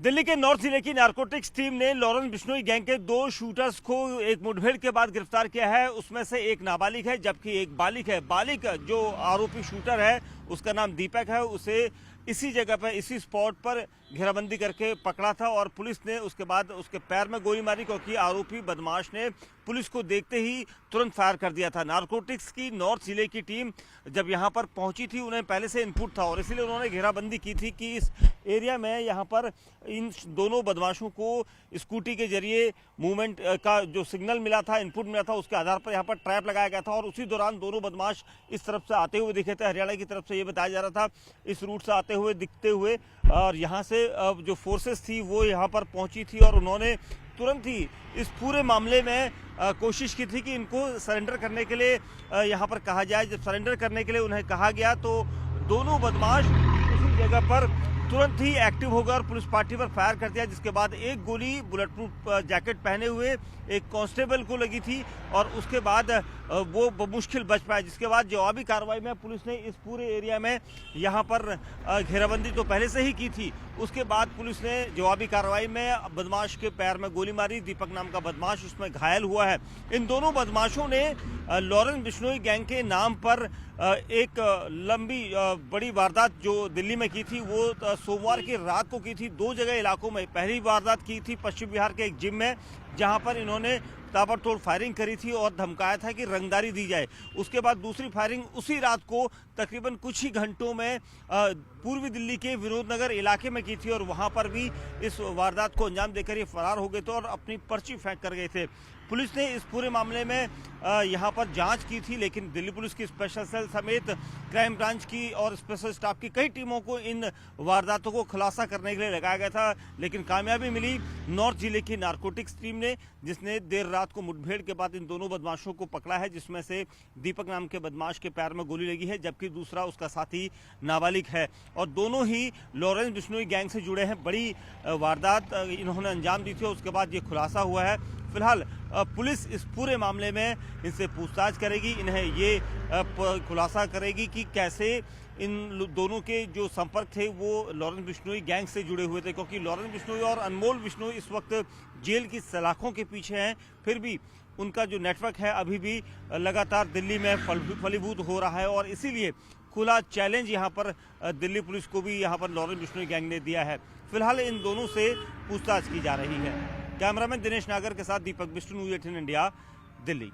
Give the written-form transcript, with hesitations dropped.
दिल्ली के नॉर्थ जिले की नारकोटिक्स टीम ने लॉरेंस बिश्नोई गैंग के 2 शूटर्स को एक मुठभेड़ के बाद गिरफ्तार किया है। उसमें से एक नाबालिग है जबकि एक बालिग है। बालिग जो आरोपी शूटर है उसका नाम दीपक है। उसे इसी जगह पर इसी स्पॉट पर घेराबंदी करके पकड़ा था और पुलिस ने उसके बाद उसके पैर में गोली मारी क्योंकि आरोपी बदमाश ने पुलिस को देखते ही तुरंत फायर कर दिया था। नारकोटिक्स की नॉर्थ जिले की टीम जब यहां पर पहुंची थी उन्हें पहले से इनपुट था और इसीलिए उन्होंने घेराबंदी की थी कि इस एरिया में यहां पर इन दोनों बदमाशों को स्कूटी के जरिए मूवमेंट का जो सिग्नल मिला था, इनपुट मिला था, उसके आधार पर यहां पर ट्रैप लगाया गया था और उसी दौरान दोनों बदमाश इस तरफ से आते हुए दिखे थे। हरियाणा की तरफ से ये बताया जा रहा था इस रूट से आते हुए दिखते हुए और यहाँ से जो फोर्सेस थी वो यहाँ पर पहुंची थी और उन्होंने तुरंत ही इस पूरे मामले में कोशिश की थी कि इनको सरेंडर करने के लिए यहाँ पर कहा जाए। जब सरेंडर करने के लिए उन्हें कहा गया तो दोनों बदमाश उसी जगह पर तुरंत ही एक्टिव हो गए और पुलिस पार्टी पर फायर कर दिया, जिसके बाद एक गोली बुलेट प्रूफ जैकेट पहने हुए एक कांस्टेबल को लगी थी और उसके बाद वो मुश्किल बच पाया। जिसके बाद जवाबी कार्रवाई में पुलिस ने इस पूरे एरिया में यहाँ पर घेराबंदी तो पहले से ही की थी। उसके बाद पुलिस ने जवाबी कार्रवाई में बदमाश के पैर में गोली मारी। दीपक नाम का बदमाश उसमें घायल हुआ है। इन दोनों बदमाशों ने लॉरेंस बिश्नोई गैंग के नाम पर एक लंबी बड़ी वारदात जो दिल्ली में की थी वो सोमवार की रात को की थी। 2 जगह इलाकों में पहली वारदात की थी पश्चिम बिहार के एक जिम में, जहां पर इन्होंने ताबड़तोड़ फायरिंग करी थी और धमकाया था कि रंगदारी दी जाए। उसके बाद दूसरी फायरिंग उसी रात को तकरीबन कुछ ही घंटों में पूर्वी दिल्ली के विनोदनगर इलाके में की थी और वहां पर भी इस वारदात को अंजाम देकर ये फरार हो गए थे और अपनी पर्ची फेंक कर गए थे। पुलिस ने इस पूरे मामले में यहाँ पर जांच की थी, लेकिन दिल्ली पुलिस की स्पेशल सेल समेत क्राइम ब्रांच की और स्पेशल स्टाफ की कई टीमों को इन वारदातों को खुलासा करने के लिए लगाया गया था, लेकिन कामयाबी मिली नॉर्थ जिले की नारकोटिक्स टीम ने, जिसने देर रात को मुठभेड़ के बाद इन दोनों बदमाशों को पकड़ा है, जिसमें से दीपक नाम के बदमाश के पैर में गोली लगी है जबकि दूसरा उसका साथी नाबालिग है और दोनों ही लॉरेंस बिश्नोई गैंग से जुड़े हैं। बड़ी वारदात इन्होंने अंजाम दी थी और उसके बाद ये खुलासा हुआ है। फिलहाल पुलिस इस पूरे मामले में इनसे पूछताछ करेगी, इन्हें ये खुलासा करेगी कि कैसे इन दोनों के जो संपर्क थे वो लॉरेंस बिश्नोई गैंग से जुड़े हुए थे, क्योंकि लॉरेंस बिश्नोई और अनमोल बिश्नोई इस वक्त जेल की सलाखों के पीछे हैं। फिर भी उनका जो नेटवर्क है अभी भी लगातार दिल्ली में फलीभूत हो रहा है और इसीलिए खुला चैलेंज यहाँ पर दिल्ली पुलिस को भी यहाँ पर लॉरेंस बिश्नोई गैंग ने दिया है। फिलहाल इन दोनों से पूछताछ की जा रही है। कैमरामैन दिनेश नागर के साथ दीपक बिष्ट, न्यूज़ 18 इंडिया, दिल्ली।